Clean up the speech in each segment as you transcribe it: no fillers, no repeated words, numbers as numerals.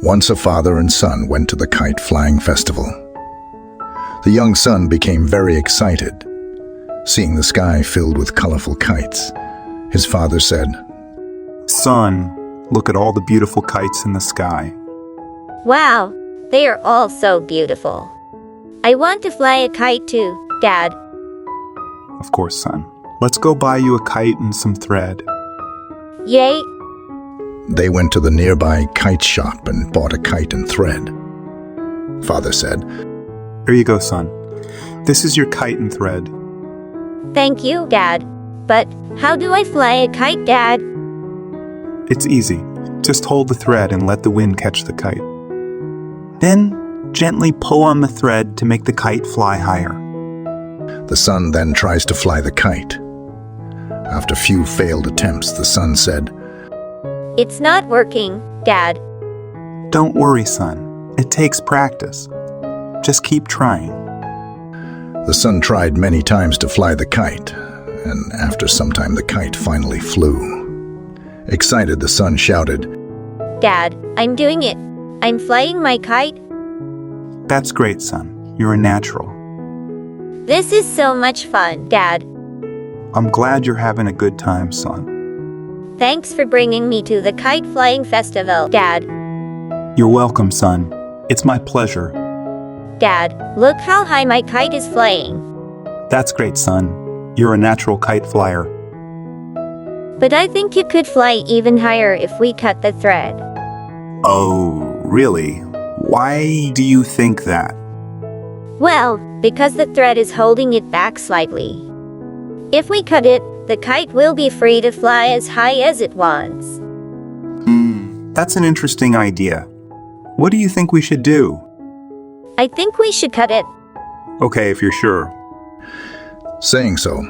Once a father and son went to the kite flying festival. The young son became very excited, seeing the sky filled with colorful kites. His father said, "Son, look at all the beautiful kites in the sky." Wow, they are all so beautiful. I want to fly a kite too, Dad. Of course, son. Let's go buy you a kite and some thread. Yay! They went to the nearby kite shop and bought a kite and thread. Father said, Here you go, son. This is your kite and thread. Thank you, Dad. But how do I fly a kite, Dad? It's easy. Just hold the thread and let the wind catch the kite. Then, gently pull on the thread to make the kite fly higher. The son then tries to fly the kite. After few failed attempts, the son said, It's not working, Dad. Don't worry, son. It takes practice. Just keep trying. The son tried many times to fly the kite, and after some time the kite finally flew. Excited, the son shouted, Dad, I'm doing it. I'm flying my kite. That's great, son. You're a natural. This is so much fun, Dad. I'm glad you're having a good time, son. Thanks for bringing me to the kite flying festival, Dad. You're welcome, son. It's my pleasure. Dad, look how high my kite is flying. That's great, son. You're a natural kite flyer. But I think you could fly even higher if we cut the thread. Oh, really? Why do you think that? Well, because the thread is holding it back slightly. If we cut it, the kite will be free to fly as high as it wants. That's an interesting idea. What do you think we should do? I think we should cut it. Okay, if you're sure. Saying so,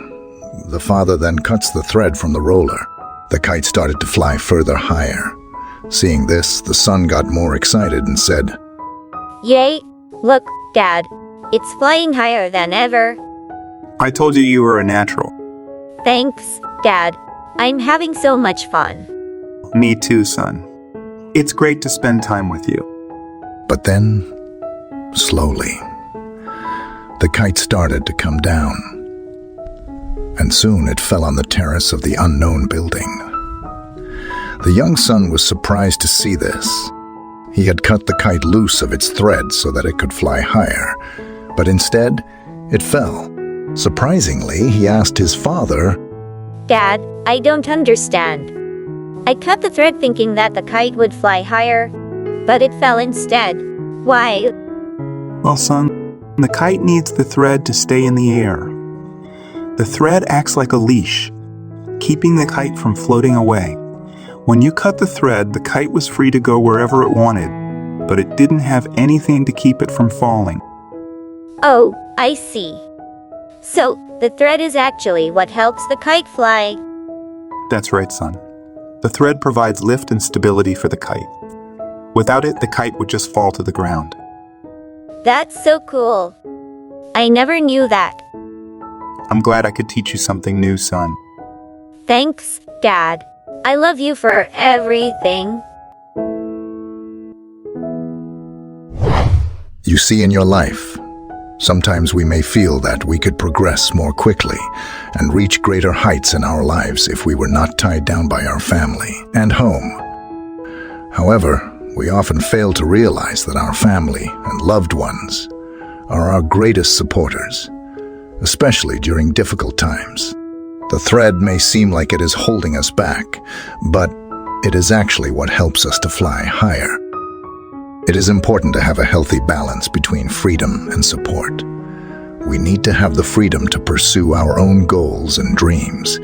the father then cuts the thread from the roller. The kite started to fly further higher. Seeing this, the son got more excited and said, Yay! Look, Dad. It's flying higher than ever. I told you were a natural. Thanks, Dad. I'm having so much fun. Me too, son. It's great to spend time with you. But then, slowly, the kite started to come down, and soon it fell on the terrace of the unknown building. The young son was surprised to see this. He had cut the kite loose of its thread so that it could fly higher, but instead, it fell. Surprisingly, he asked his father, Dad, I don't understand. I cut the thread thinking that the kite would fly higher, but it fell instead. Why? Well, son, the kite needs the thread to stay in the air. The thread acts like a leash, keeping the kite from floating away. When you cut the thread, the kite was free to go wherever it wanted, but it didn't have anything to keep it from falling. Oh, I see. So, the thread is actually what helps the kite fly. That's right, son. The thread provides lift and stability for the kite. Without it, the kite would just fall to the ground. That's so cool. I never knew that. I'm glad I could teach you something new, son. Thanks, Dad. I love you for everything. You see, in your life, sometimes we may feel that we could progress more quickly and reach greater heights in our lives if we were not tied down by our family and home. However, we often fail to realize that our family and loved ones are our greatest supporters, especially during difficult times. The thread may seem like it is holding us back, but it is actually what helps us to fly higher. It is important to have a healthy balance between freedom and support. We need to have the freedom to pursue our own goals and dreams,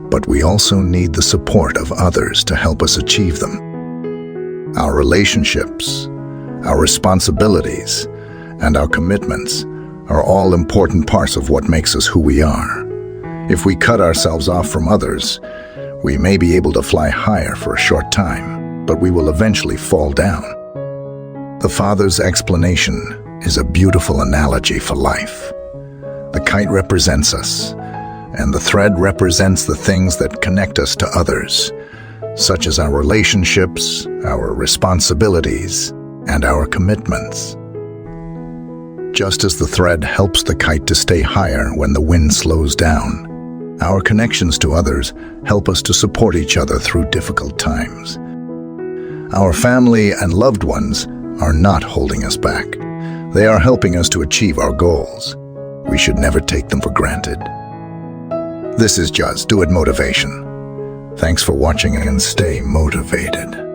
but we also need the support of others to help us achieve them. Our relationships, our responsibilities, and our commitments are all important parts of what makes us who we are. If we cut ourselves off from others, we may be able to fly higher for a short time, but we will eventually fall down. The father's explanation is a beautiful analogy for life. The kite represents us, and the thread represents the things that connect us to others. such as our relationships, our responsibilities, and our commitments. Just as the thread helps the kite to stay higher when the wind slows down, our connections to others help us to support each other through difficult times. Our family and loved ones are not holding us back. They are helping us to achieve our goals. We should never take them for granted. This is Juzz, Do It Motivation. Thanks for watching and stay motivated.